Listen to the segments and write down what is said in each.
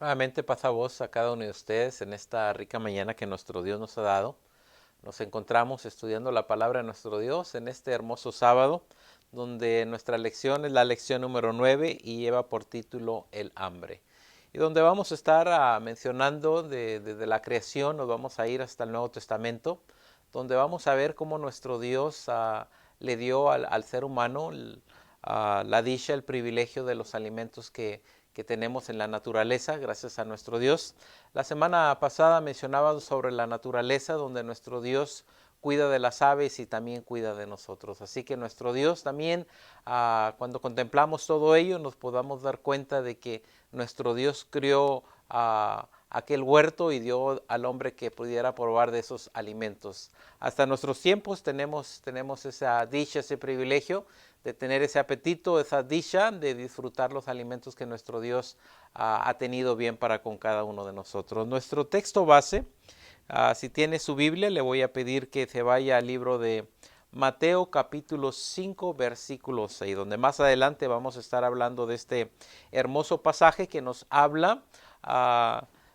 Nuevamente pasa voz a cada uno de ustedes en esta rica mañana que nuestro Dios nos ha dado. Nos encontramos estudiando la palabra de nuestro Dios en este hermoso sábado, donde nuestra lección es la lección número 9 y lleva por título El hambre. Y donde vamos a estar mencionando desde la creación, nos vamos a ir hasta el Nuevo Testamento, donde vamos a ver cómo nuestro Dios le dio al ser humano la dicha, el privilegio de los alimentos que tenemos en la naturaleza, gracias a nuestro Dios. La semana pasada mencionaba sobre la naturaleza, donde nuestro Dios cuida de las aves y también cuida de nosotros. Así que nuestro Dios también, cuando contemplamos todo ello, nos podamos dar cuenta de que nuestro Dios crió aquel huerto y dio al hombre que pudiera probar de esos alimentos. Hasta nuestros tiempos tenemos esa dicha, ese privilegio de tener ese apetito, esa dicha de disfrutar los alimentos que nuestro Dios ha tenido bien para con cada uno de nosotros. Nuestro texto base, si tiene su Biblia, le voy a pedir que se vaya al libro de Mateo capítulo 5 versículo 6, donde más adelante vamos a estar hablando de este hermoso pasaje que nos habla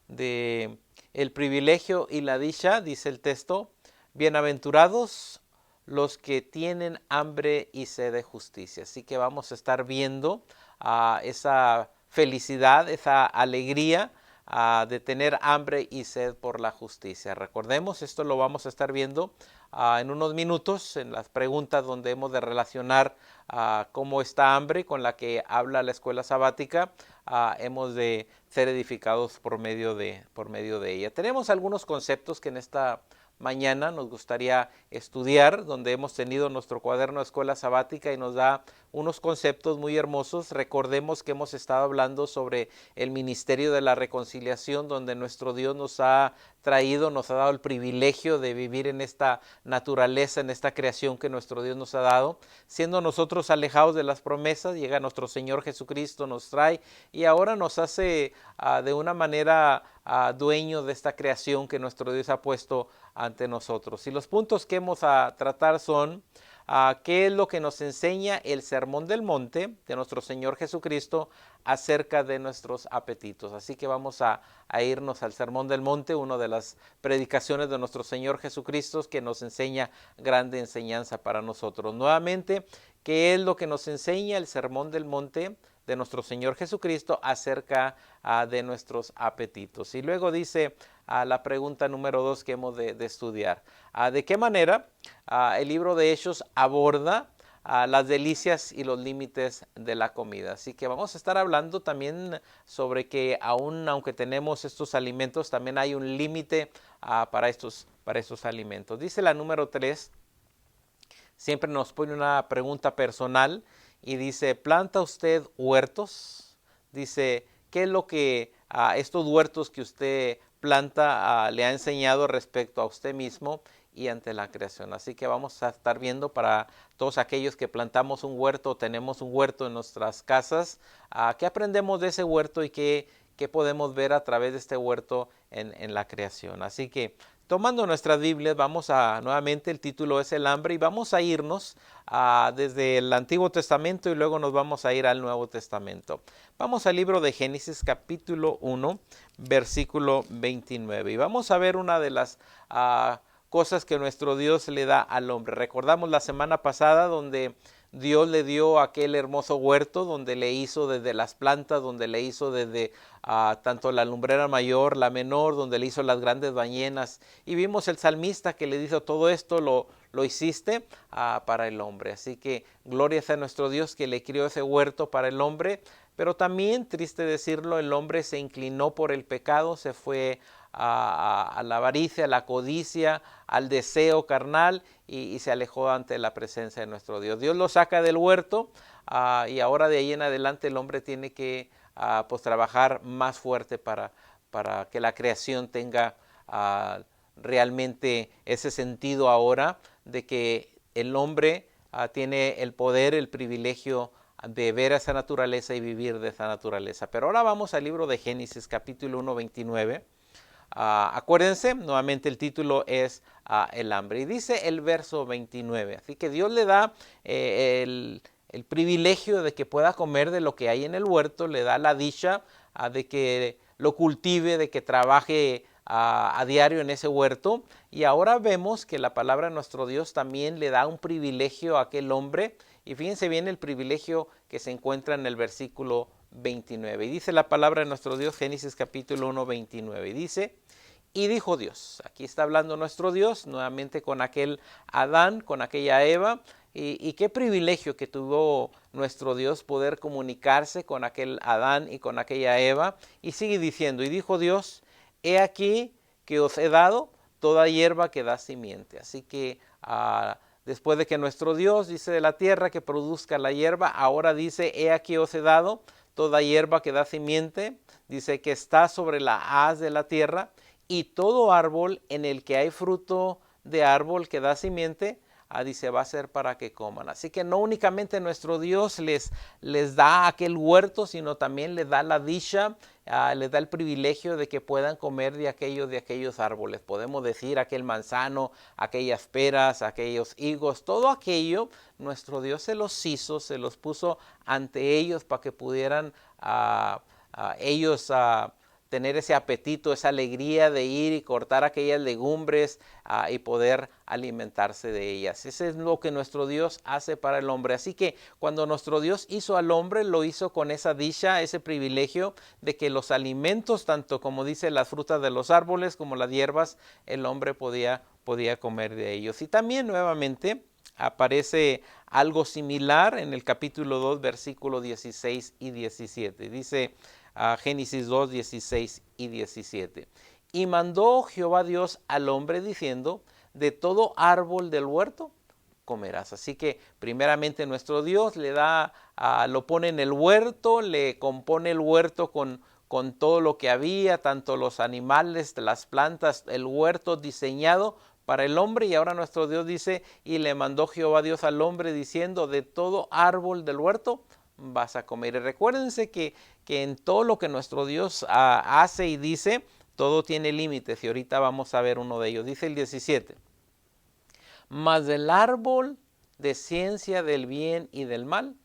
de el privilegio y la dicha, dice el texto, bienaventurados los que tienen hambre y sed de justicia. Así que vamos a estar viendo esa felicidad, esa alegría de tener hambre y sed por la justicia. Recordemos, esto lo vamos a estar viendo en unos minutos en las preguntas donde hemos de relacionar cómo esta hambre con la que habla la escuela sabática. Hemos de ser edificados por medio de ella. Tenemos algunos conceptos que en esta mañana nos gustaría estudiar, donde hemos tenido nuestro cuaderno de escuela sabática y nos da unos conceptos muy hermosos. Recordemos que hemos estado hablando sobre el ministerio de la reconciliación, donde nuestro Dios nos ha traído, nos ha dado el privilegio de vivir en esta naturaleza, en esta creación que nuestro Dios nos ha dado. Siendo nosotros alejados de las promesas, llega nuestro Señor Jesucristo, nos trae y ahora nos hace de una manera dueño de esta creación que nuestro Dios ha puesto ante nosotros. Y los puntos que hemos a tratar son qué es lo que nos enseña el sermón del monte de nuestro Señor Jesucristo acerca de nuestros apetitos. Así que vamos a irnos al sermón del monte, una de las predicaciones de nuestro Señor Jesucristo que nos enseña grande enseñanza para nosotros. Nuevamente, ¿qué es lo que nos enseña el sermón del monte de nuestro Señor Jesucristo acerca de nuestros apetitos? Y luego dice la pregunta número 2 que hemos de estudiar. ¿De qué manera el libro de Hechos aborda las delicias y los límites de la comida? Así que vamos a estar hablando también sobre que aunque tenemos estos alimentos, también hay un límite para estos alimentos. Dice la número 3, siempre nos pone una pregunta personal y dice, ¿planta usted huertos? Dice, ¿qué es lo que estos huertos que usted planta le ha enseñado respecto a usted mismo y ante la creación? Así que vamos a estar viendo para todos aquellos que plantamos un huerto, tenemos un huerto en nuestras casas, qué aprendemos de ese huerto y qué podemos ver a través de este huerto en la creación. Así que tomando nuestras Biblias, nuevamente el título es El hambre y vamos a irnos desde el Antiguo Testamento y luego nos vamos a ir al Nuevo Testamento. Vamos al libro de Génesis capítulo 1, versículo 29 y vamos a ver una de las cosas que nuestro Dios le da al hombre. Recordamos la semana pasada donde Dios le dio aquel hermoso huerto donde le hizo desde las plantas, donde le hizo desde tanto la lumbrera mayor, la menor, donde le hizo las grandes ballenas. Y vimos el salmista que le dijo, todo esto lo hiciste para el hombre. Así que gloria sea a nuestro Dios que le crió ese huerto para el hombre. Pero también, triste decirlo, el hombre se inclinó por el pecado, se fue a la avaricia, a la codicia, al deseo carnal y se alejó ante la presencia de nuestro Dios. Dios lo saca del huerto y ahora de ahí en adelante el hombre tiene que pues trabajar más fuerte para que la creación tenga realmente ese sentido ahora de que el hombre tiene el poder, el privilegio de ver esa naturaleza y vivir de esa naturaleza. Pero ahora vamos al libro de Génesis capítulo 1, 29. Acuérdense, nuevamente el título es El hambre. Y dice el verso 29. Así que Dios le da el privilegio de que pueda comer de lo que hay en el huerto, le da la dicha de que lo cultive, de que trabaje a diario en ese huerto. Y ahora vemos que la palabra de nuestro Dios también le da un privilegio a aquel hombre. Y fíjense bien el privilegio que se encuentra en el versículo 29. Y dice la palabra de nuestro Dios, Génesis capítulo 1, 29. Y dice: y dijo Dios. Aquí está hablando nuestro Dios nuevamente con aquel Adán, con aquella Eva. Y qué privilegio que tuvo nuestro Dios poder comunicarse con aquel Adán y con aquella Eva. Y sigue diciendo: y dijo Dios: he aquí que os he dado toda hierba que da simiente. Así que después de que nuestro Dios dice de la tierra que produzca la hierba, ahora dice: he aquí os he dado toda hierba que da simiente. Dice que está sobre la haz de la tierra, y todo árbol en el que hay fruto de árbol que da simiente, dice, va a ser para que coman. Así que no únicamente nuestro Dios les da aquel huerto, sino también les da la dicha, les da el privilegio de que puedan comer de aquellos árboles. Podemos decir aquel manzano, aquellas peras, aquellos higos, todo aquello, nuestro Dios se los hizo, se los puso ante ellos para que pudieran ellos tener ese apetito, esa alegría de ir y cortar aquellas legumbres y poder alimentarse de ellas. Eso es lo que nuestro Dios hace para el hombre. Así que cuando nuestro Dios hizo al hombre, lo hizo con esa dicha, ese privilegio de que los alimentos, tanto como dice las frutas de los árboles como las hierbas, el hombre podía comer de ellos. Y también nuevamente aparece algo similar en el capítulo 2, versículos 16 y 17. Dice Génesis 2, 16 y 17. Y mandó Jehová Dios al hombre diciendo: de todo árbol del huerto comerás. Así que primeramente nuestro Dios le da, lo pone en el huerto, le compone el huerto con todo lo que había, tanto los animales, las plantas, el huerto diseñado para el hombre. Y ahora nuestro Dios dice: y le mandó Jehová Dios al hombre diciendo: de todo árbol del huerto vas a comer. Y recuérdense que en todo lo que nuestro Dios hace y dice, todo tiene límites, y ahorita vamos a ver uno de ellos. Dice el 17: mas del árbol de ciencia del bien y del mal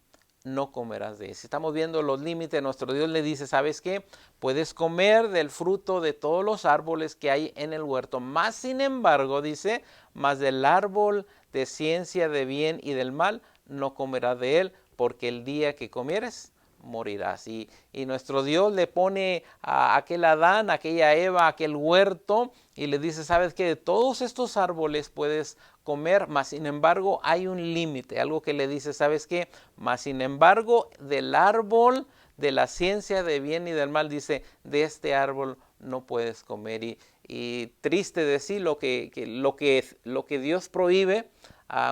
no comerás de ese. Estamos viendo los límites. Nuestro Dios le dice: ¿sabes qué? Puedes comer del fruto de todos los árboles que hay en el huerto. Más sin embargo, dice, mas del árbol de ciencia de bien y del mal no comerás de él, porque el día que comieres morirás. Y nuestro Dios le pone a aquel Adán, a aquella Eva, a aquel huerto, y le dice: sabes que de todos estos árboles puedes comer, mas sin embargo hay un límite, algo que le dice: sabes qué, mas sin embargo del árbol de la ciencia de bien y del mal, dice, de este árbol no puedes comer. Y triste decir, lo que Dios prohíbe,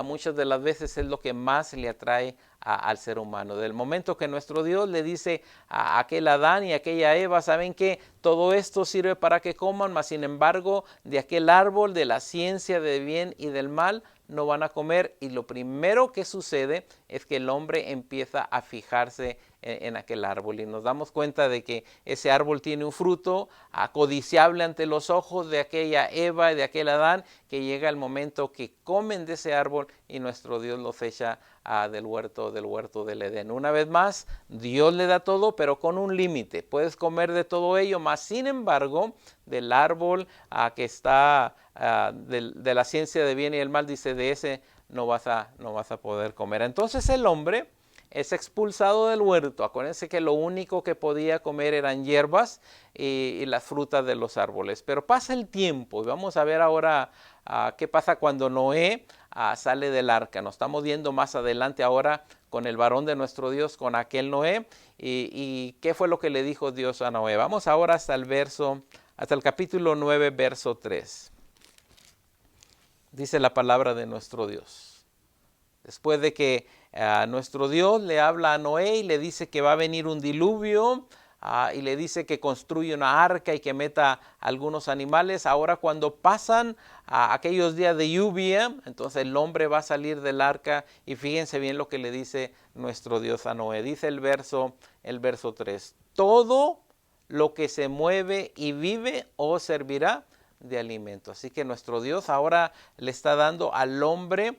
muchas de las veces es lo que más le atrae al ser humano. Del momento que nuestro Dios le dice a aquel Adán y a aquella Eva: saben que todo esto sirve para que coman, mas sin embargo de aquel árbol de la ciencia de bien y del mal no van a comer. Y lo primero que sucede es que el hombre empieza a fijarse en aquel árbol, y nos damos cuenta de que ese árbol tiene un fruto codiciable ante los ojos de aquella Eva y de aquel Adán, que llega el momento que comen de ese árbol y nuestro Dios los echa del huerto del Edén. Una vez más, Dios le da todo, pero con un límite. Puedes comer de todo ello, mas sin embargo del árbol que está de la ciencia de bien y el mal, dice, de ese no vas a poder comer. Entonces el hombre es expulsado del huerto. Acuérdense que lo único que podía comer eran hierbas y las frutas de los árboles. Pero pasa el tiempo y vamos a ver ahora qué pasa cuando Noé sale del arca. Nos estamos viendo más adelante ahora con el varón de nuestro Dios, con aquel Noé, y qué fue lo que le dijo Dios a Noé. Vamos ahora hasta el capítulo 9, verso 3. Dice la palabra de nuestro Dios. Después de que nuestro Dios le habla a Noé y le dice que va a venir un diluvio, y le dice que construye una arca y que meta algunos animales. Ahora cuando pasan aquellos días de lluvia, entonces el hombre va a salir del arca, y fíjense bien lo que le dice nuestro Dios a Noé. Dice el verso 3: todo lo que se mueve y vive os servirá de alimento. Así que nuestro Dios ahora le está dando al hombre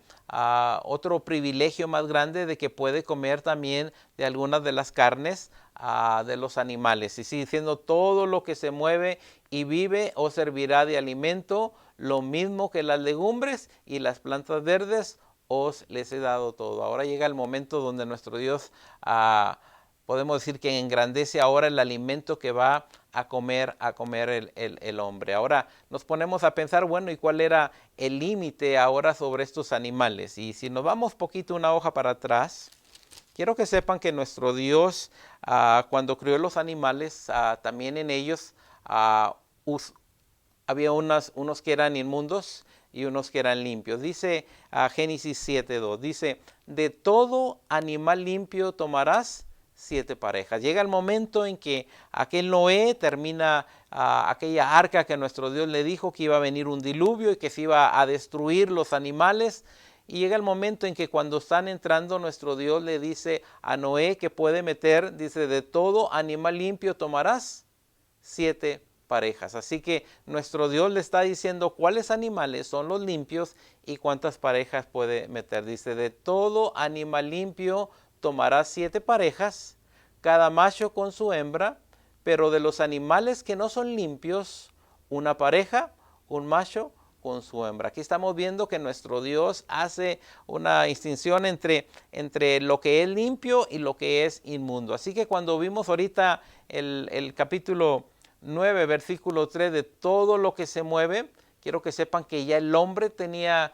otro privilegio más grande de que puede comer también de algunas de las carnes de los animales. Y sigue diciendo, todo lo que se mueve y vive os servirá de alimento, lo mismo que las legumbres y las plantas verdes os les he dado todo. Ahora llega el momento donde nuestro Dios podemos decir que engrandece ahora el alimento que va a comer el hombre. Ahora nos ponemos a pensar, bueno, ¿y cuál era el límite ahora sobre estos animales? Y si nos vamos poquito una hoja para atrás, quiero que sepan que nuestro Dios, cuando creó los animales, también en ellos había unos que eran inmundos y unos que eran limpios. Dice Génesis 7:2, dice, de todo animal limpio tomarás 7 parejas. Llega el momento en que aquel Noé termina aquella arca que nuestro Dios le dijo que iba a venir un diluvio y que se iba a destruir los animales. Y llega el momento en que cuando están entrando, nuestro Dios le dice a Noé que puede meter, dice, de todo animal limpio tomarás 7 parejas. Así que nuestro Dios le está diciendo cuáles animales son los limpios y cuántas parejas puede meter. Dice, de todo animal limpio tomarás 7 parejas, cada macho con su hembra, pero de los animales que no son limpios, una pareja, un macho con su hembra. Aquí estamos viendo que nuestro Dios hace una distinción entre lo que es limpio y lo que es inmundo. Así que cuando vimos ahorita el capítulo 9, versículo 3, de todo lo que se mueve, quiero que sepan que ya el hombre tenía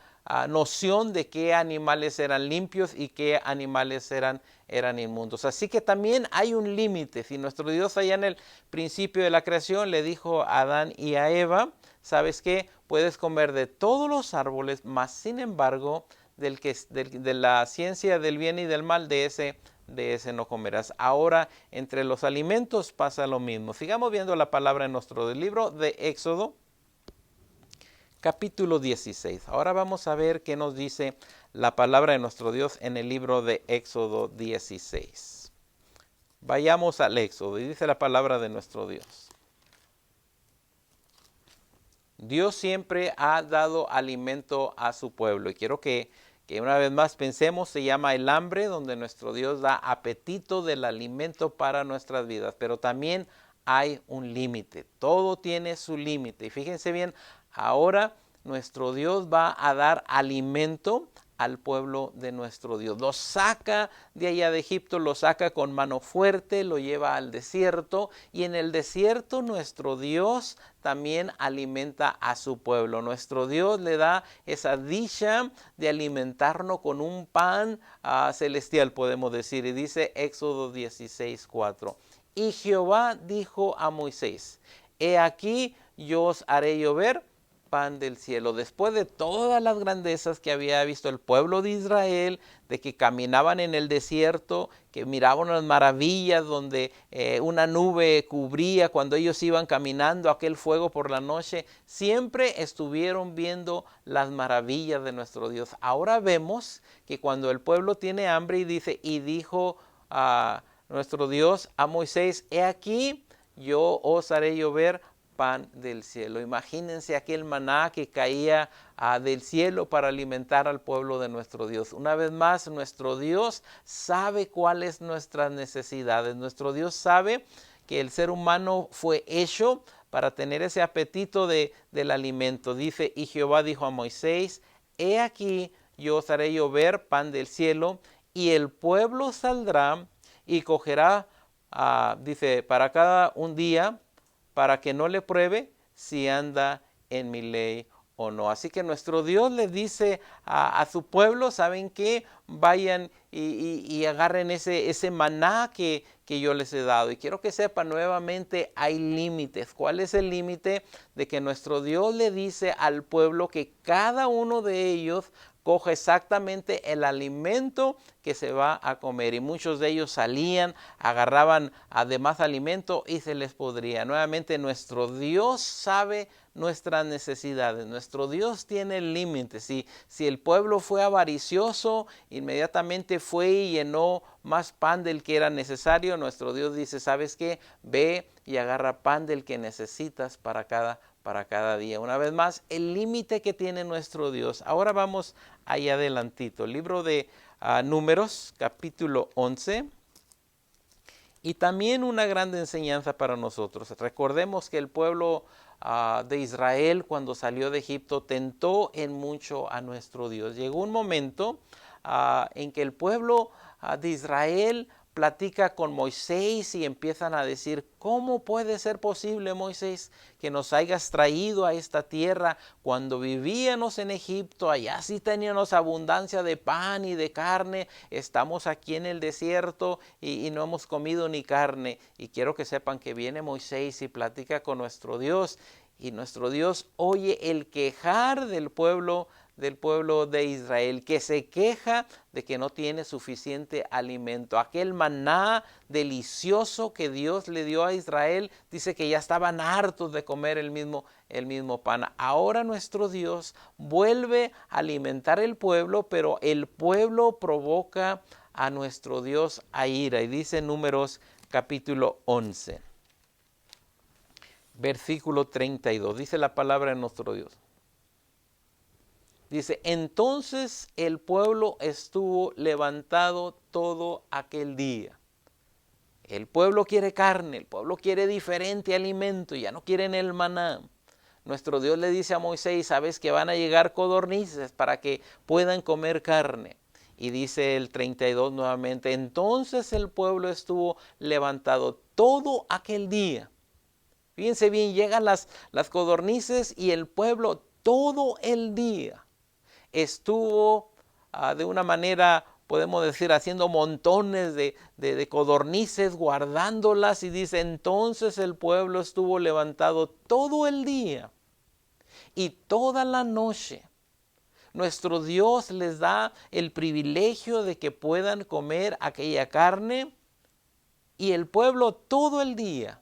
noción de qué animales eran limpios y qué animales eran inmundos. Así que también hay un límite. Si nuestro Dios allá en el principio de la creación le dijo a Adán y a Eva, ¿sabes qué? Puedes comer de todos los árboles, mas sin embargo, de la ciencia del bien y del mal, de ese no comerás. Ahora, entre los alimentos pasa lo mismo. Sigamos viendo la palabra en nuestro libro de Éxodo, capítulo 16. Ahora vamos a ver qué nos dice la palabra de nuestro Dios en el libro de Éxodo 16. Vayamos al Éxodo y dice la palabra de nuestro Dios. Dios siempre ha dado alimento a su pueblo y quiero que una vez más pensemos, se llama el hambre, donde nuestro Dios da apetito del alimento para nuestras vidas, pero también hay un límite, todo tiene su límite. Y fíjense bien, ahora nuestro Dios va a dar alimento al pueblo de nuestro Dios. Lo saca de allá de Egipto, lo saca con mano fuerte, lo lleva al desierto y en el desierto nuestro Dios también alimenta a su pueblo. Nuestro Dios le da esa dicha de alimentarnos con un pan celestial, podemos decir. Y dice Éxodo 16:4. Y Jehová dijo a Moisés, he aquí yo os haré llover pan del cielo. Después de todas las grandezas que había visto el pueblo de Israel, de que caminaban en el desierto, que miraban las maravillas donde una nube cubría cuando ellos iban caminando, aquel fuego por la noche, siempre estuvieron viendo las maravillas de nuestro Dios. Ahora vemos que cuando el pueblo tiene hambre y dijo a nuestro Dios a Moisés, he aquí yo os haré llover pan del cielo. Imagínense aquel maná que caía del cielo para alimentar al pueblo de nuestro Dios. Una vez más, nuestro Dios sabe cuáles son nuestras necesidades. Nuestro Dios sabe que el ser humano fue hecho para tener ese apetito del alimento. Dice, y Jehová dijo a Moisés, he aquí yo os haré llover pan del cielo, y el pueblo saldrá y cogerá, dice, para cada un día, para que no le pruebe si anda en mi ley o no. Así que nuestro Dios le dice a su pueblo, ¿saben qué? Vayan y agarren ese maná que yo les he dado. Y quiero que sepan nuevamente, hay límites. ¿Cuál es el límite? De que nuestro Dios le dice al pueblo que cada uno de ellos coja exactamente el alimento que se va a comer. Y muchos de ellos salían, agarraban además alimento y se les podría. Nuevamente nuestro Dios sabe nuestras necesidades. Nuestro Dios tiene límites. Si el pueblo fue avaricioso, inmediatamente fue y llenó más pan del que era necesario. Nuestro Dios dice, ¿sabes qué? Ve y agarra pan del que necesitas para cada para cada día. Una vez más, el límite que tiene nuestro Dios. Ahora vamos ahí adelantito. Libro de Números, capítulo 11. Y también una gran enseñanza para nosotros. Recordemos que el pueblo de Israel, cuando salió de Egipto, tentó en mucho a nuestro Dios. Llegó un momento en que el pueblo de Israel platica con Moisés y empiezan a decir: ¿cómo puede ser posible, Moisés, que nos hayas traído a esta tierra cuando vivíamos en Egipto? Allá sí teníamos abundancia de pan y de carne. Estamos aquí en el desierto y no hemos comido ni carne. Y quiero que sepan que viene Moisés y platica con nuestro Dios. Y nuestro Dios oye el quejar del pueblo de Israel, que se queja de que no tiene suficiente alimento. Aquel maná delicioso que Dios le dio a Israel, dice que ya estaban hartos de comer el mismo pan. Ahora nuestro Dios vuelve a alimentar el pueblo, pero el pueblo provoca a nuestro Dios a ira. Y dice Números capítulo 11, versículo 32, dice la palabra de nuestro Dios. Dice: entonces el pueblo estuvo levantado todo aquel día. El pueblo quiere carne, el pueblo quiere diferente alimento, ya no quieren el maná. Nuestro Dios le dice a Moisés: sabes que van a llegar codornices para que puedan comer carne. Y dice el 32 nuevamente: entonces el pueblo estuvo levantado todo aquel día. Fíjense bien, llegan las codornices y el pueblo todo el día estuvo de una manera, podemos decir, haciendo montones de codornices, guardándolas. Y dice: entonces el pueblo estuvo levantado todo el día y toda la noche. Nuestro Dios les da el privilegio de que puedan comer aquella carne, y el pueblo todo el día,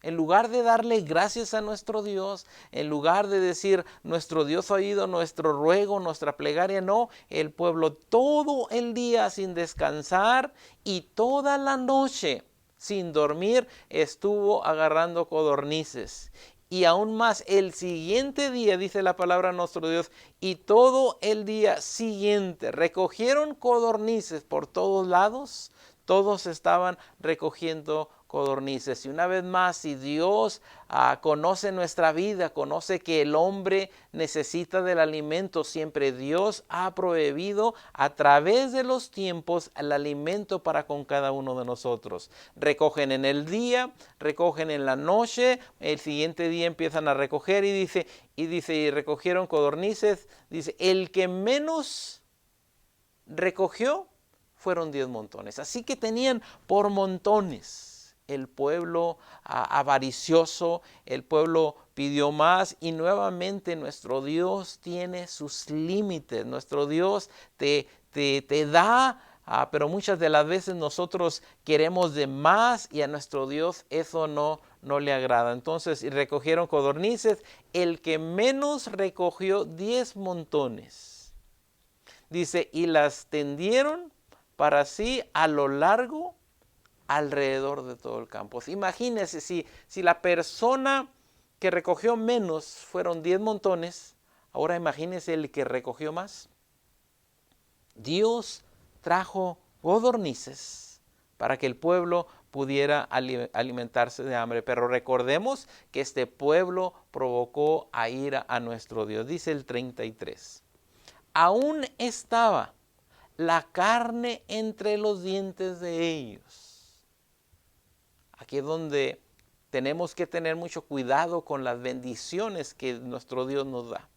en lugar de darle gracias a nuestro Dios, en lugar de decir: nuestro Dios ha oído nuestro ruego, nuestra plegaria, no, el pueblo todo el día sin descansar y toda la noche sin dormir estuvo agarrando codornices. Y aún más el siguiente día, dice la palabra de nuestro Dios, y todo el día siguiente recogieron codornices por todos lados. Todos estaban recogiendo codornices. Y una vez más, si Dios conoce nuestra vida, conoce que el hombre necesita del alimento, siempre Dios ha prohibido a través de los tiempos el alimento para con cada uno de nosotros. Recogen en el día, recogen en la noche, el siguiente día empiezan a recoger, y recogieron codornices. Dice: el que menos recogió fueron 10 montones. Así que tenían por montones. El pueblo avaricioso, el pueblo pidió más, y nuevamente nuestro Dios tiene sus límites. Nuestro Dios te da, pero muchas de las veces nosotros queremos de más, y a nuestro Dios eso no le agrada. Entonces, y recogieron codornices, el que menos recogió 10 montones. Dice: y las tendieron para sí a lo largo, alrededor de todo el campo. Imagínense, si la persona que recogió menos fueron 10 montones, ahora imagínense el que recogió más. Dios trajo codornices para que el pueblo pudiera alimentarse de hambre. Pero recordemos que este pueblo provocó a ira a nuestro Dios. Dice el 33. Aún estaba la carne entre los dientes de ellos. Aquí es donde tenemos que tener mucho cuidado con las bendiciones que nuestro Dios nos da.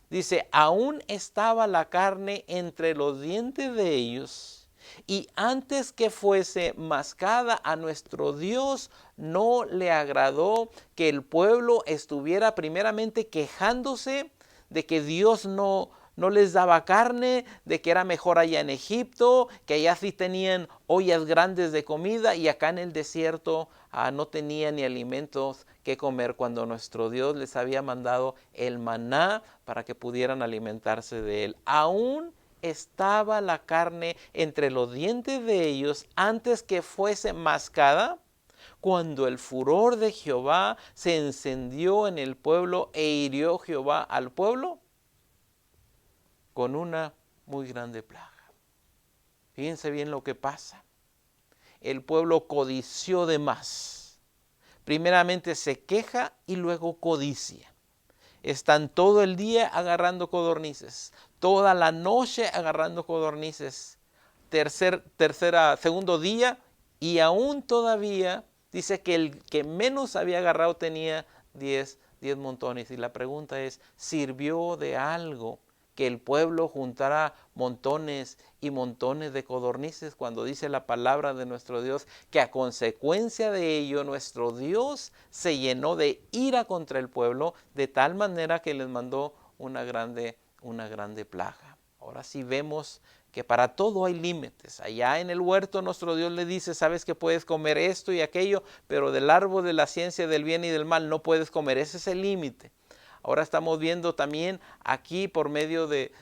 Dice: aún estaba la carne entre los dientes de ellos, y antes que fuese mascada, a nuestro Dios no le agradó que el pueblo estuviera primeramente quejándose de que Dios no les daba carne, de que era mejor allá en Egipto, que allá sí tenían ollas grandes de comida, y acá en el desierto no tenían ni alimentos que comer, cuando nuestro Dios les había mandado el maná para que pudieran alimentarse de él. Aún estaba la carne entre los dientes de ellos antes que fuese mascada, cuando el furor de Jehová se encendió en el pueblo e hirió Jehová al pueblo con una muy grande plaga. Fíjense bien lo que pasa. El pueblo codició de más. Primeramente se queja y luego codicia. Están todo el día agarrando codornices, toda la noche agarrando codornices. Segundo día, y aún todavía dice que el que menos había agarrado tenía 10 montones. Y la pregunta es, ¿sirvió de algo que el pueblo juntara montones y montones de codornices, cuando dice la palabra de nuestro Dios que a consecuencia de ello nuestro Dios se llenó de ira contra el pueblo, de tal manera que les mandó una grande plaga? Ahora sí vemos que para todo hay límites. Allá en el huerto nuestro Dios le dice, sabes que puedes comer esto y aquello, pero del árbol de la ciencia del bien y del mal no puedes comer. Ese es el límite. Ahora estamos viendo también aquí por medio del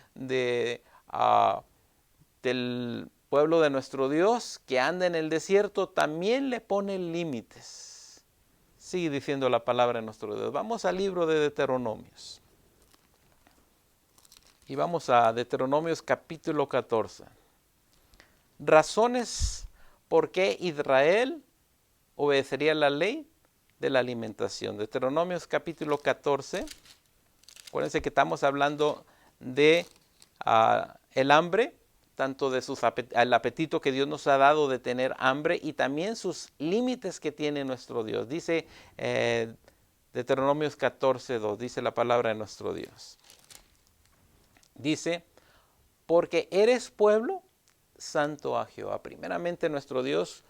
pueblo de nuestro Dios que anda en el desierto, también le pone límites. Sigue diciendo la palabra de nuestro Dios. Vamos al libro de Deuteronomios. Y vamos a Deuteronomios capítulo 14. Razones por qué Israel obedecería la ley de la alimentación. Deuteronomios capítulo 14. Acuérdense que estamos hablando de el hambre, tanto de el apetito que Dios nos ha dado de tener hambre y también sus límites que tiene nuestro Dios. Dice Deuteronomios 14:2, dice la palabra de nuestro Dios. Dice, porque eres pueblo santo a Jehová. Primeramente nuestro Dios,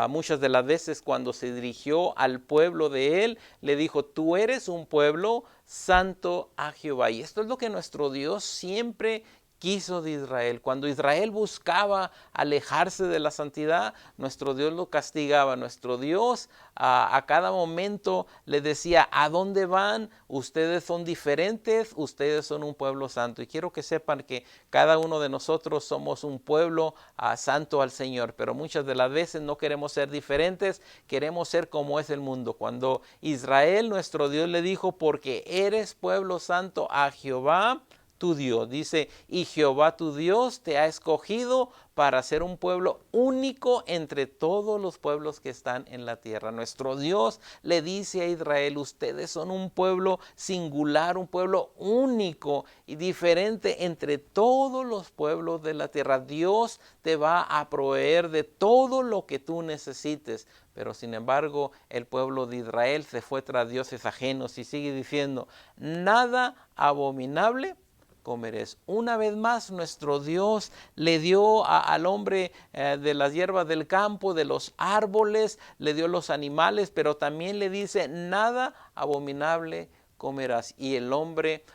muchas de las veces cuando se dirigió al pueblo de él, le dijo, tú eres un pueblo santo a Jehová. Y esto es lo que nuestro Dios siempre quiso de Israel. Cuando Israel buscaba alejarse de la santidad, nuestro Dios lo castigaba. Nuestro Dios a cada momento le decía, ¿a dónde van? Ustedes son diferentes, ustedes son un pueblo santo. Y quiero que sepan que cada uno de nosotros somos un pueblo santo al Señor, pero muchas de las veces no queremos ser diferentes, queremos ser como es el mundo. Cuando Israel, nuestro Dios, le dijo, porque eres pueblo santo a Jehová, tu Dios, dice, y Jehová tu Dios te ha escogido para ser un pueblo único entre todos los pueblos que están en la tierra. Nuestro Dios le dice a Israel, ustedes son un pueblo singular, un pueblo único y diferente entre todos los pueblos de la tierra. Dios te va a proveer de todo lo que tú necesites. Pero sin embargo, el pueblo de Israel se fue tras dioses ajenos y sigue diciendo, nada abominable comeréis. Una vez más nuestro Dios le dio al hombre de las hierbas del campo, de los árboles, le dio los animales, pero también le dice, nada abominable comerás. Y el hombre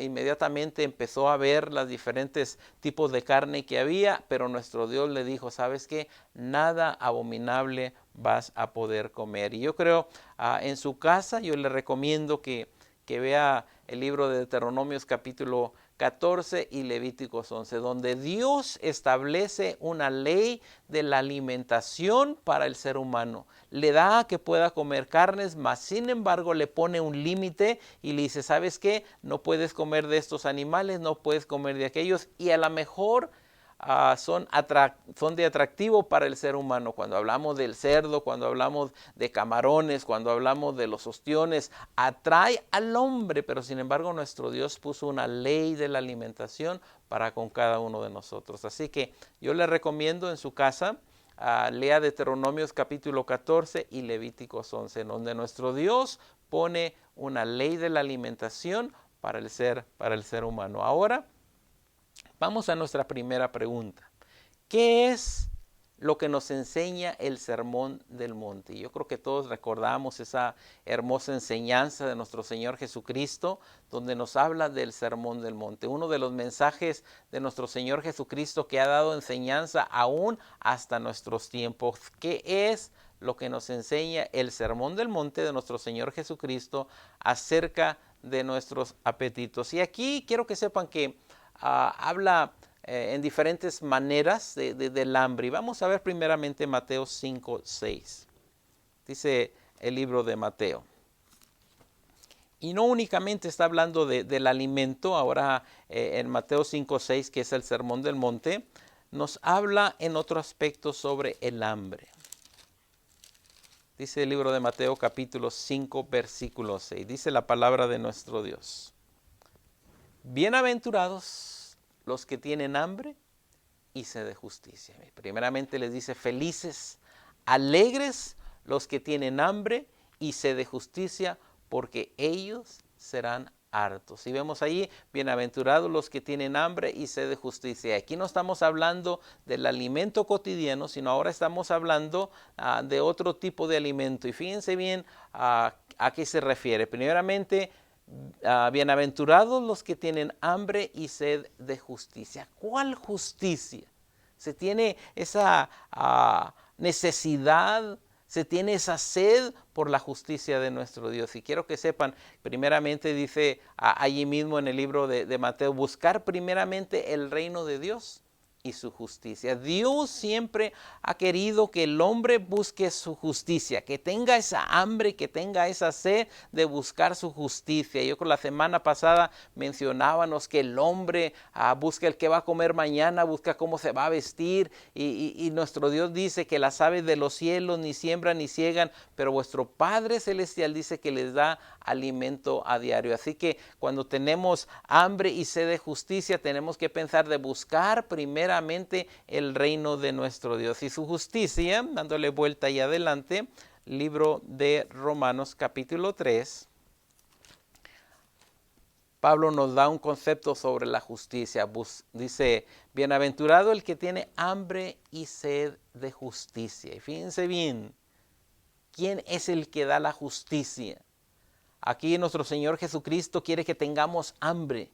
inmediatamente empezó a ver los diferentes tipos de carne que había, pero nuestro Dios le dijo, ¿sabes qué? Nada abominable vas a poder comer. Y yo creo, en su casa, yo le recomiendo que vea el libro de Deuteronomios capítulo 14 y Levíticos 11, donde Dios establece una ley de la alimentación para el ser humano. Le da que pueda comer carnes, mas sin embargo le pone un límite y le dice, ¿sabes qué? No puedes comer de estos animales, no puedes comer de aquellos, y a lo mejor son de atractivo para el ser humano. Cuando hablamos del cerdo, cuando hablamos de camarones, cuando hablamos de los ostiones, atrae al hombre, pero sin embargo nuestro Dios puso una ley de la alimentación para con cada uno de nosotros. Así que yo le recomiendo en su casa, lea Deuteronomios capítulo 14 y Levíticos 11, donde nuestro Dios pone una ley de la alimentación para el ser humano. Ahora, vamos a nuestra primera pregunta. ¿Qué es lo que nos enseña el Sermón del Monte? Yo creo que todos recordamos esa hermosa enseñanza de nuestro Señor Jesucristo, donde nos habla del Sermón del Monte. Uno de los mensajes de nuestro Señor Jesucristo que ha dado enseñanza aún hasta nuestros tiempos. ¿Qué es lo que nos enseña el Sermón del Monte de nuestro Señor Jesucristo acerca de nuestros apetitos? Y aquí quiero que sepan que habla en diferentes maneras del hambre. Y vamos a ver primeramente Mateo 5:6. dice el libro de Mateo. Y no únicamente está hablando del alimento, ahora en Mateo 5:6, que es el Sermón del Monte, nos habla en otro aspecto sobre el hambre. Dice el libro de Mateo capítulo 5, versículo 6. Dice la palabra de nuestro Dios. Bienaventurados los que tienen hambre y sed de justicia. Primeramente les dice felices, alegres los que tienen hambre y sed de justicia, porque ellos serán hartos. Y vemos ahí, bienaventurados los que tienen hambre y sed de justicia. Aquí no estamos hablando del alimento cotidiano, sino ahora estamos hablando de otro tipo de alimento. Y fíjense bien a qué se refiere. Primeramente, bienaventurados los que tienen hambre y sed de justicia. ¿Cuál justicia? Se tiene esa necesidad, se tiene esa sed por la justicia de nuestro Dios. Y quiero que sepan, primeramente dice allí mismo en el libro de Mateo, buscar primeramente el reino de Dios y su justicia. Dios siempre ha querido que el hombre busque su justicia, que tenga esa hambre, que tenga esa sed de buscar su justicia. Yo con la semana pasada mencionábamos que el hombre busca el que va a comer mañana, busca cómo se va a vestir y nuestro Dios dice que las aves de los cielos ni siembran ni ciegan, pero vuestro Padre Celestial dice que les da alimento a diario. Así que cuando tenemos hambre y sed de justicia, tenemos que pensar de buscar primeramente el reino de nuestro Dios y su justicia. Dándole vuelta y adelante, libro de Romanos capítulo 3. Pablo nos da un concepto sobre la justicia. Dice, bienaventurado el que tiene hambre y sed de justicia. Y fíjense bien, ¿quién es el que da la justicia? Aquí nuestro Señor Jesucristo quiere que tengamos hambre.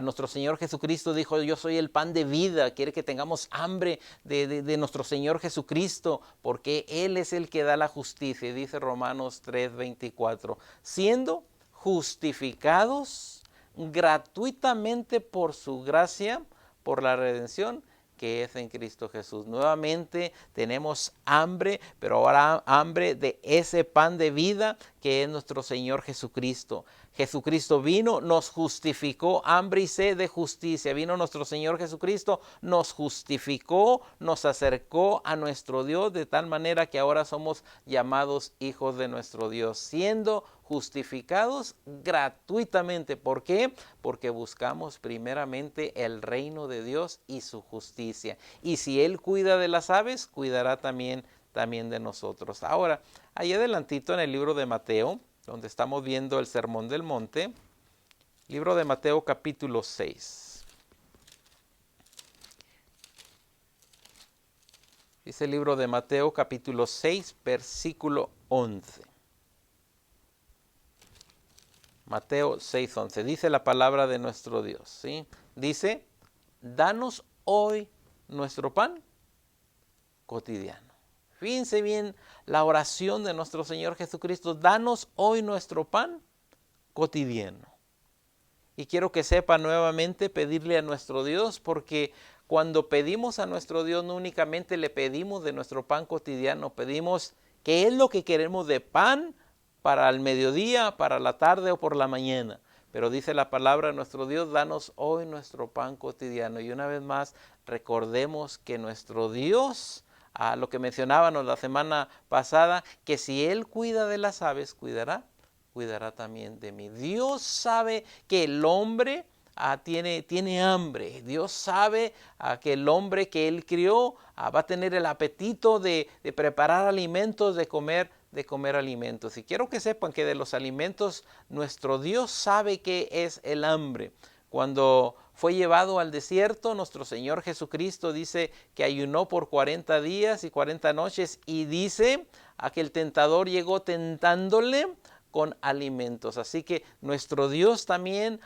Nuestro Señor Jesucristo dijo, yo soy el pan de vida. Quiere que tengamos hambre de nuestro Señor Jesucristo, porque Él es el que da la justicia. Dice Romanos 3:24, siendo justificados gratuitamente por su gracia, por la redención que es en Cristo Jesús. Nuevamente tenemos hambre, pero ahora hambre de ese pan de vida que es nuestro Señor Jesucristo. Jesucristo vino, nos justificó, hambre y sed de justicia. Vino nuestro Señor Jesucristo, nos justificó, nos acercó a nuestro Dios de tal manera que ahora somos llamados hijos de nuestro Dios, siendo justificados gratuitamente. ¿Por qué? Porque buscamos primeramente el reino de Dios y su justicia. Y si Él cuida de las aves, cuidará también de nosotros. Ahora, ahí adelantito en el libro de Mateo, donde estamos viendo el Sermón del Monte, libro de Mateo capítulo 6. Dice el libro de Mateo capítulo 6, versículo 11. Mateo 6:11, dice la palabra de nuestro Dios, ¿sí? Dice, danos hoy nuestro pan cotidiano. Fíjense bien la oración de nuestro Señor Jesucristo, danos hoy nuestro pan cotidiano. Y quiero que sepa nuevamente pedirle a nuestro Dios, porque cuando pedimos a nuestro Dios no únicamente le pedimos de nuestro pan cotidiano, pedimos qué es lo que queremos de pan para el mediodía, para la tarde o por la mañana. Pero dice la palabra de nuestro Dios, danos hoy nuestro pan cotidiano. Y una vez más, recordemos que nuestro Dios, lo que mencionábamos la semana pasada, que si Él cuida de las aves, cuidará también de mí. Dios sabe que el hombre tiene hambre. Dios sabe que el hombre que Él crió va a tener el apetito de preparar alimentos, de comer alimentos. Y quiero que sepan que de los alimentos, nuestro Dios sabe qué es el hambre. Cuando fue llevado al desierto, nuestro Señor Jesucristo dice que ayunó por 40 días y 40 noches y dice a que el tentador llegó tentándole con alimentos. Así que nuestro Dios también,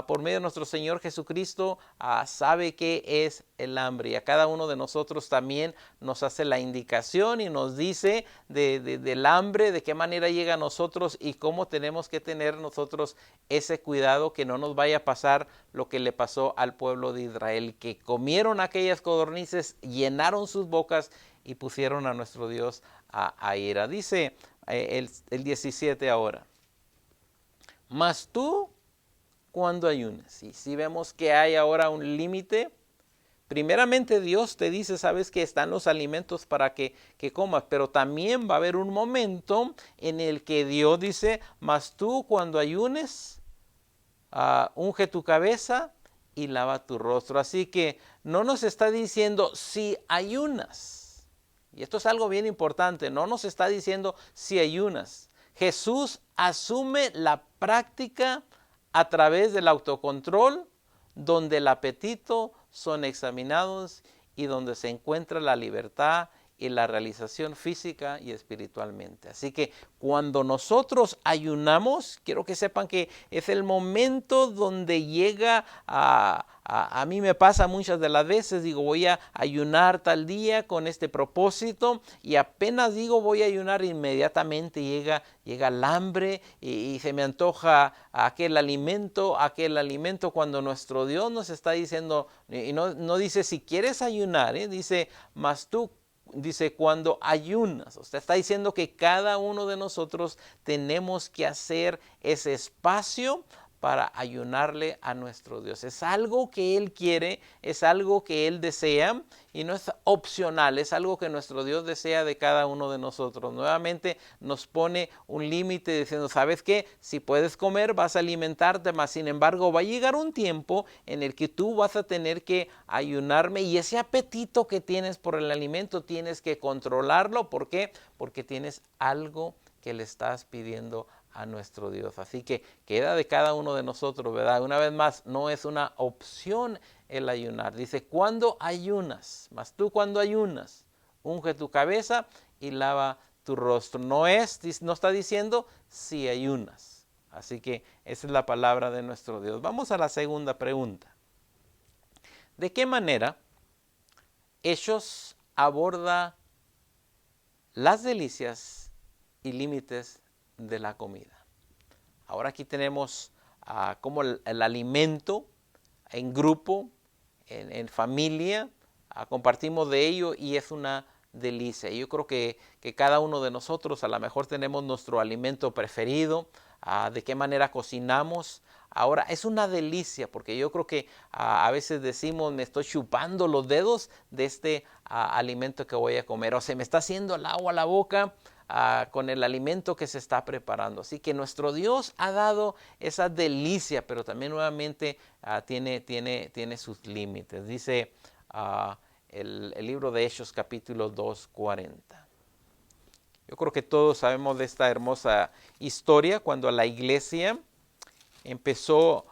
por medio de nuestro Señor Jesucristo, sabe qué es el hambre. Y a cada uno de nosotros también nos hace la indicación y nos dice del hambre, de qué manera llega a nosotros y cómo tenemos que tener nosotros ese cuidado, que no nos vaya a pasar lo que le pasó al pueblo de Israel, que comieron aquellas codornices, llenaron sus bocas y pusieron a nuestro Dios a ira. Dice el 17 ahora. Mas tú cuando ayunes. Y si vemos que hay ahora un límite, primeramente Dios te dice, sabes que están los alimentos para que comas, pero también va a haber un momento en el que Dios dice, mas tú cuando ayunes, unge tu cabeza y lava tu rostro. Así que no nos está diciendo si ayunas. Y esto es algo bien importante, no nos está diciendo si ayunas. Jesús asume la práctica a través del autocontrol, donde el apetito son examinados y donde se encuentra la libertad y la realización física y espiritualmente. Así que cuando nosotros ayunamos, quiero que sepan que es el momento donde llega a mí me pasa muchas de las veces, digo voy a ayunar tal día con este propósito y apenas digo voy a ayunar, inmediatamente llega el hambre y se me antoja aquel alimento cuando nuestro Dios nos está diciendo, y no dice si quieres ayunar, dice, mas tú, dice cuando ayunas. Usted está diciendo que cada uno de nosotros tenemos que hacer ese espacio para ayunarle a nuestro Dios. Es algo que Él quiere, es algo que Él desea y no es opcional, es algo que nuestro Dios desea de cada uno de nosotros. Nuevamente nos pone un límite diciendo, ¿sabes qué? Si puedes comer, vas a alimentarte, mas sin embargo va a llegar un tiempo en el que tú vas a tener que ayunarme y ese apetito que tienes por el alimento tienes que controlarlo. ¿Por qué? Porque tienes algo que le estás pidiendo a nuestro Dios. Así que queda de cada uno de nosotros, ¿verdad? Una vez más, no es una opción el ayunar. Dice, ¿cuándo ayunas? Mas tú cuando ayunas, unge tu cabeza y lava tu rostro. No está diciendo si ayunas. Así que esa es la palabra de nuestro Dios. Vamos a la segunda pregunta. ¿De qué manera Hechos aborda las delicias y límites de la comida? Ahora aquí tenemos como el alimento en grupo, en familia, compartimos de ello y es una delicia. Yo creo que cada uno de nosotros a lo mejor tenemos nuestro alimento preferido, de qué manera cocinamos. Ahora es una delicia porque yo creo que a veces decimos me estoy chupando los dedos de este alimento que voy a comer o se me está haciendo el agua a la boca con el alimento que se está preparando. Así que nuestro Dios ha dado esa delicia, pero también nuevamente tiene sus límites. Dice el libro de Hechos capítulo 2:40. Yo creo que todos sabemos de esta hermosa historia cuando la iglesia empezó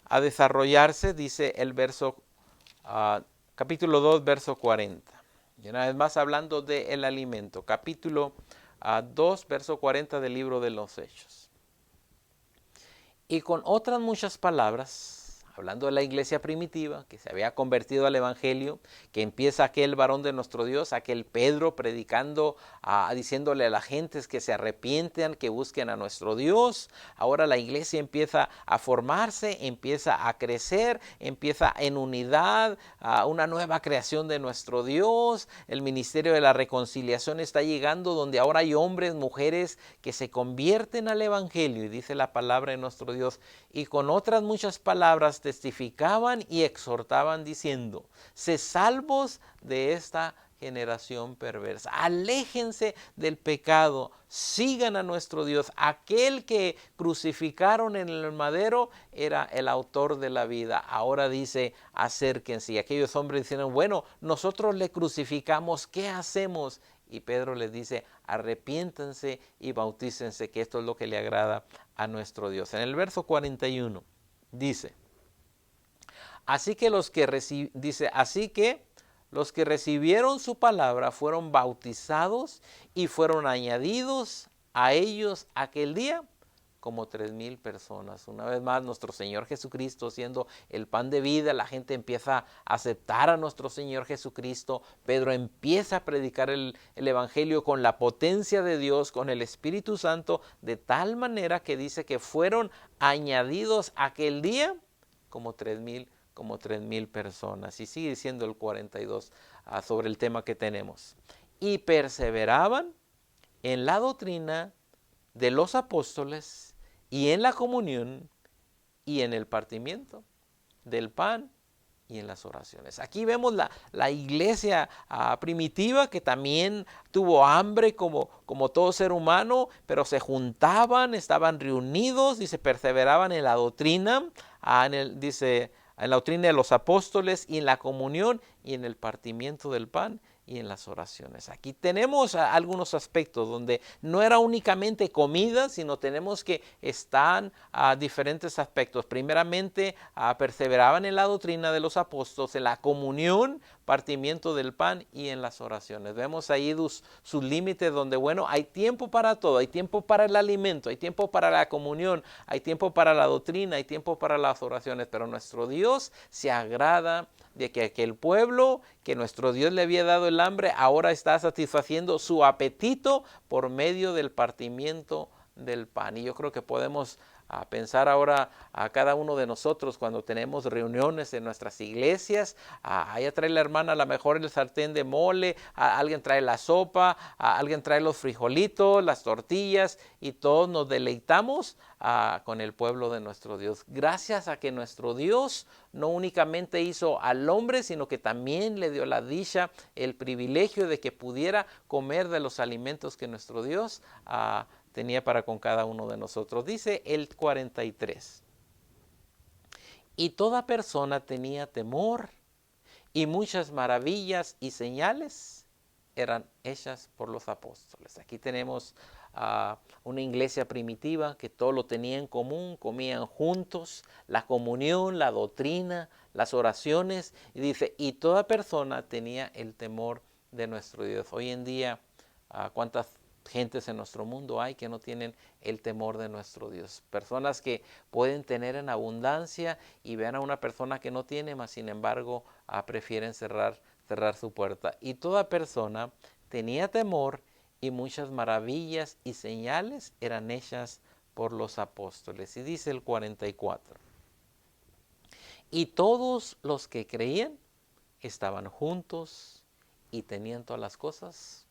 a desarrollarse, dice el verso capítulo 2, verso 40. Y una vez más hablando del alimento, capítulo 2, verso 40 del libro de los Hechos. Y con otras muchas palabras, hablando de la iglesia primitiva que se había convertido al evangelio, que empieza aquel varón de nuestro Dios, aquel Pedro predicando, diciéndole a las gentes que se arrepientan, que busquen a nuestro Dios. Ahora la iglesia empieza a formarse, empieza a crecer, empieza en unidad, una nueva creación de nuestro Dios. El ministerio de la reconciliación está llegando, donde ahora hay hombres, mujeres que se convierten al evangelio, y dice la palabra de nuestro Dios, y con otras muchas palabras testificaban y exhortaban diciendo, sé salvos de esta generación perversa. Aléjense del pecado, sigan a nuestro Dios. Aquel que crucificaron en el madero era el autor de la vida. Ahora dice, acérquense. Y aquellos hombres dijeron, bueno, nosotros le crucificamos, ¿qué hacemos? Y Pedro les dice, arrepiéntanse y bautícense, que esto es lo que le agrada a nuestro Dios. En el verso 41 dice, así que los que recibieron su palabra fueron bautizados y fueron añadidos a ellos aquel día como 3,000 personas. Una vez más, nuestro Señor Jesucristo siendo el pan de vida, la gente empieza a aceptar a nuestro Señor Jesucristo. Pedro empieza a predicar el evangelio con la potencia de Dios, con el Espíritu Santo, de tal manera que dice que fueron añadidos aquel día como 3,000 personas. Y sigue diciendo el 42 sobre el tema que tenemos. Y perseveraban en la doctrina de los apóstoles y en la comunión y en el partimiento del pan y en las oraciones. Aquí vemos la iglesia primitiva que también tuvo hambre como todo ser humano, pero se juntaban, estaban reunidos y se perseveraban en la doctrina, dice, en la doctrina de los apóstoles y en la comunión y en el partimiento del pan y en las oraciones. Aquí tenemos algunos aspectos donde no era únicamente comida, sino tenemos que están diferentes aspectos. Primeramente, perseveraban en la doctrina de los apóstoles, en la comunión, partimiento del pan y en las oraciones. Vemos ahí sus límites donde, bueno, hay tiempo para todo, hay tiempo para el alimento, hay tiempo para la comunión, hay tiempo para la doctrina, hay tiempo para las oraciones, pero nuestro Dios se agrada de que aquel pueblo que nuestro Dios le había dado el hambre, ahora está satisfaciendo su apetito por medio del partimiento del pan. Y yo creo que podemos pensar ahora a cada uno de nosotros cuando tenemos reuniones en nuestras iglesias. Allá trae la hermana a lo mejor el sartén de mole, alguien trae la sopa, alguien trae los frijolitos, las tortillas y todos nos deleitamos con el pueblo de nuestro Dios. Gracias a que nuestro Dios no únicamente hizo al hombre, sino que también le dio la dicha, el privilegio de que pudiera comer de los alimentos que nuestro Dios tenía para con cada uno de nosotros. Dice el 43. Y toda persona tenía temor, y muchas maravillas y señales eran hechas por los apóstoles. Aquí tenemos una iglesia primitiva que todo lo tenía en común, comían juntos, la comunión, la doctrina, las oraciones. Y dice, y toda persona tenía el temor de nuestro Dios. Hoy en día, ¿cuántas gentes en nuestro mundo hay que no tienen el temor de nuestro Dios? Personas que pueden tener en abundancia y ven a una persona que no tiene, mas sin embargo prefieren cerrar su puerta. Y toda persona tenía temor, y muchas maravillas y señales eran hechas por los apóstoles. Y dice el 44. Y todos los que creían estaban juntos y tenían todas las cosas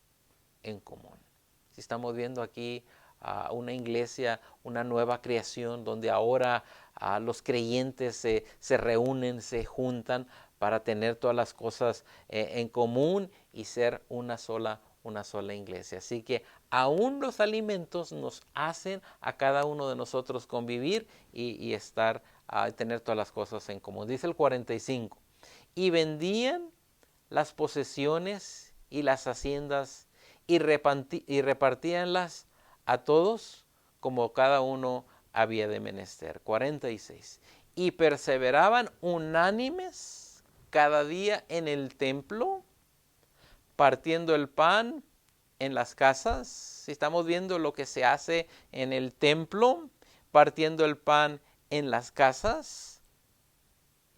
en común. Si estamos viendo aquí una iglesia, una nueva creación, donde ahora los creyentes se reúnen, se juntan para tener todas las cosas en común y ser una sola iglesia. Así que aún los alimentos nos hacen a cada uno de nosotros convivir y tener todas las cosas en común. Dice el 45. Y vendían las posesiones y las haciendas y repartíanlas a todos como cada uno había de menester. 46. Y perseveraban unánimes cada día en el templo, partiendo el pan en las casas. Si estamos viendo lo que se hace en el templo, partiendo el pan en las casas,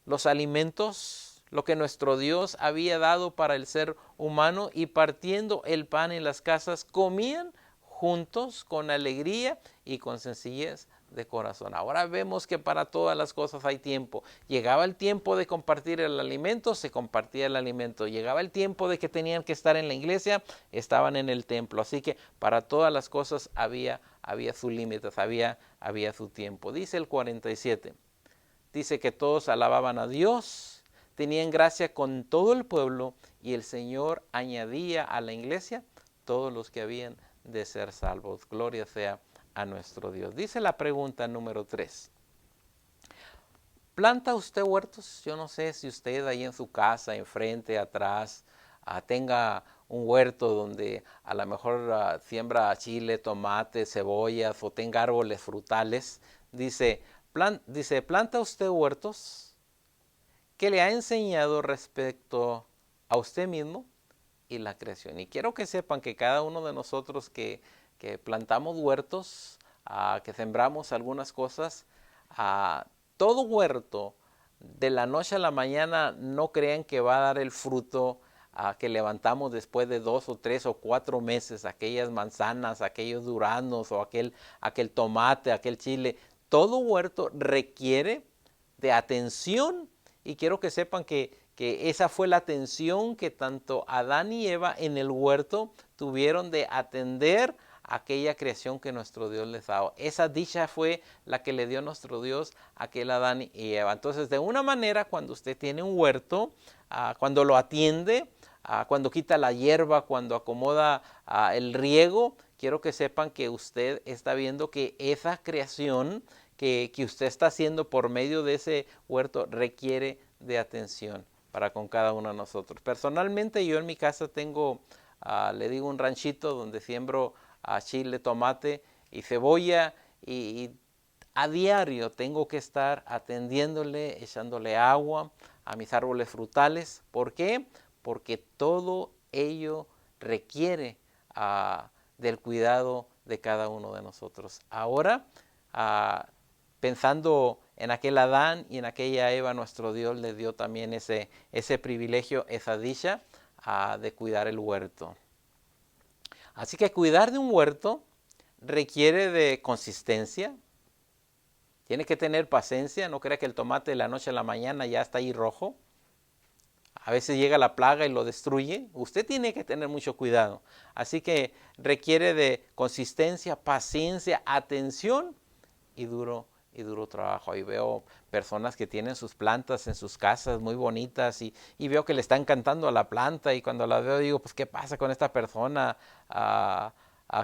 los alimentos, lo que nuestro Dios había dado para el ser humano, y partiendo el pan en las casas, comían juntos con alegría y con sencillez de corazón. Ahora vemos que para todas las cosas hay tiempo. Llegaba el tiempo de compartir el alimento, se compartía el alimento. Llegaba el tiempo de que tenían que estar en la iglesia, estaban en el templo. Así que para todas las cosas había sus límites, había su tiempo. Dice el 47. Dice que todos alababan a Dios, tenían gracia con todo el pueblo, y el Señor añadía a la iglesia todos los que habían de ser salvos. Gloria sea a nuestro Dios. Dice la pregunta número 3. ¿Planta usted huertos? Yo no sé si usted ahí en su casa, enfrente, atrás, tenga un huerto donde a lo mejor siembra chile, tomate, cebollas, o tenga árboles frutales. Dice, ¿planta usted huertos? ¿Qué le ha enseñado respecto a usted mismo y la creación? Y quiero que sepan que cada uno de nosotros que plantamos huertos, que sembramos algunas cosas, todo huerto de la noche a la mañana no crean que va a dar el fruto que levantamos después de 2 o 3 o 4 meses, aquellas manzanas, aquellos duranos o aquel tomate, aquel chile. Todo huerto requiere de atención, y quiero que sepan que esa fue la atención que tanto Adán y Eva en el huerto tuvieron de atender aquella creación que nuestro Dios les da. Esa dicha fue la que le dio nuestro Dios a aquel Adán y Eva. Entonces, de una manera, cuando usted tiene un huerto, cuando lo atiende, cuando quita la hierba, cuando acomoda el riego, quiero que sepan que usted está viendo que esa creación que usted está haciendo por medio de ese huerto requiere de atención para con cada uno de nosotros. Personalmente, yo en mi casa tengo, le digo, un ranchito donde siembro chile, tomate y cebolla, y a diario tengo que estar atendiéndole, echándole agua a mis árboles frutales. ¿Por qué? Porque todo ello requiere del cuidado de cada uno de nosotros. Ahora, pensando en aquel Adán y en aquella Eva, nuestro Dios le dio también ese privilegio, esa dicha de cuidar el huerto. Así que cuidar de un huerto requiere de consistencia. Tiene que tener paciencia. No crea que el tomate de la noche a la mañana ya está ahí rojo. A veces llega la plaga y lo destruye. Usted tiene que tener mucho cuidado. Así que requiere de consistencia, paciencia, atención y duro trabajo. Ahí veo personas que tienen sus plantas en sus casas muy bonitas, y veo que le están cantando a la planta, y cuando la veo digo, pues ¿qué pasa con esta persona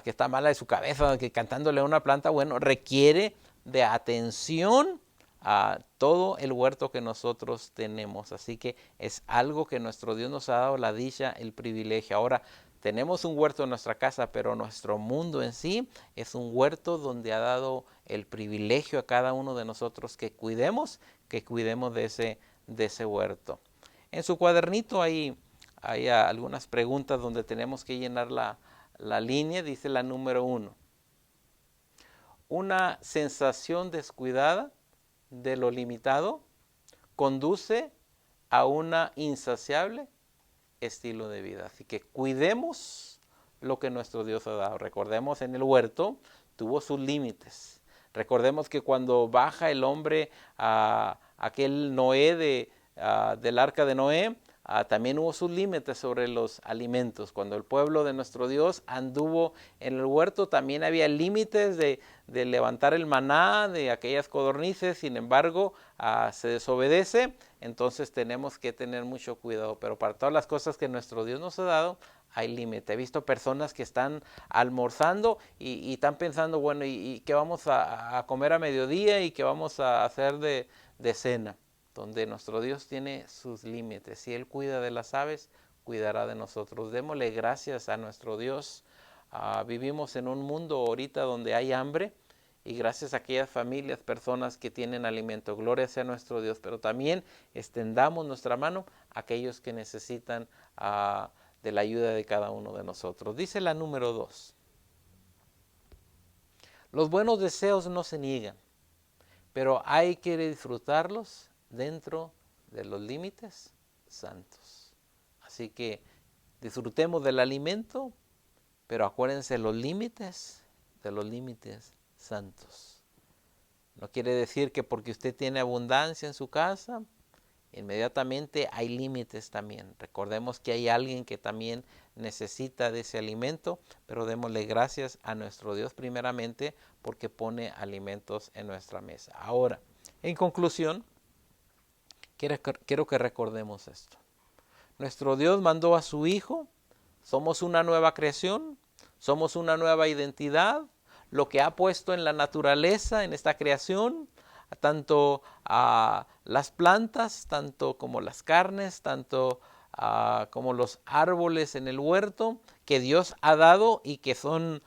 que está mala de su cabeza, que cantándole a una planta? Bueno, requiere de atención a todo el huerto que nosotros tenemos. Así que es algo que nuestro Dios nos ha dado la dicha, el privilegio. Ahora, tenemos un huerto en nuestra casa, pero nuestro mundo en sí es un huerto donde ha dado el privilegio a cada uno de nosotros que cuidemos de ese huerto. En su cuadernito hay algunas preguntas donde tenemos que llenar la línea. Dice la número 1. Una sensación descuidada de lo limitado conduce a una insaciable estilo de vida. Así que cuidemos lo que nuestro Dios ha dado. Recordemos, en el huerto tuvo sus límites. Recordemos que cuando baja el hombre a aquel Noé del arca de Noé, también hubo sus límites sobre los alimentos. Cuando el pueblo de nuestro Dios anduvo en el huerto, también había límites de levantar el maná de aquellas codornices. Sin embargo, se desobedece. Entonces tenemos que tener mucho cuidado. Pero para todas las cosas que nuestro Dios nos ha dado, hay límite. He visto personas que están almorzando y están pensando, bueno, ¿y qué vamos a comer a mediodía? ¿Y qué vamos a hacer de cena? Donde nuestro Dios tiene sus límites. Si Él cuida de las aves, cuidará de nosotros. Démosle gracias a nuestro Dios. Vivimos en un mundo ahorita donde hay hambre, y gracias a aquellas familias, personas que tienen alimento. Gloria sea nuestro Dios. Pero también extendamos nuestra mano a aquellos que necesitan de la ayuda de cada uno de nosotros. Dice la número 2. Los buenos deseos no se niegan, pero hay que disfrutarlos dentro de los límites santos. Así que disfrutemos del alimento, pero acuérdense los límites de los límites santos. No quiere decir que porque usted tiene abundancia en su casa, inmediatamente hay límites también. Recordemos que hay alguien que también necesita de ese alimento, pero démosle gracias a nuestro Dios primeramente porque pone alimentos en nuestra mesa. Ahora, en conclusión, quiero que recordemos esto. Nuestro Dios mandó a su Hijo, somos una nueva creación, somos una nueva identidad. Lo que ha puesto en la naturaleza, en esta creación, tanto las plantas, tanto como las carnes, tanto como los árboles en el huerto, que Dios ha dado y que son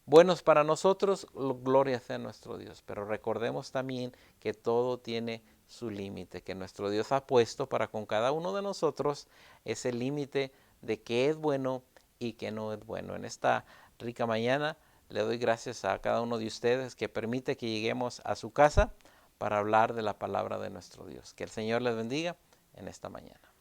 buenos para nosotros, gloria sea a nuestro Dios. Pero recordemos también que todo tiene su límite, que nuestro Dios ha puesto para con cada uno de nosotros ese límite de qué es bueno y qué no es bueno. En esta rica mañana le doy gracias a cada uno de ustedes que permite que lleguemos a su casa para hablar de la palabra de nuestro Dios. Que el Señor les bendiga en esta mañana.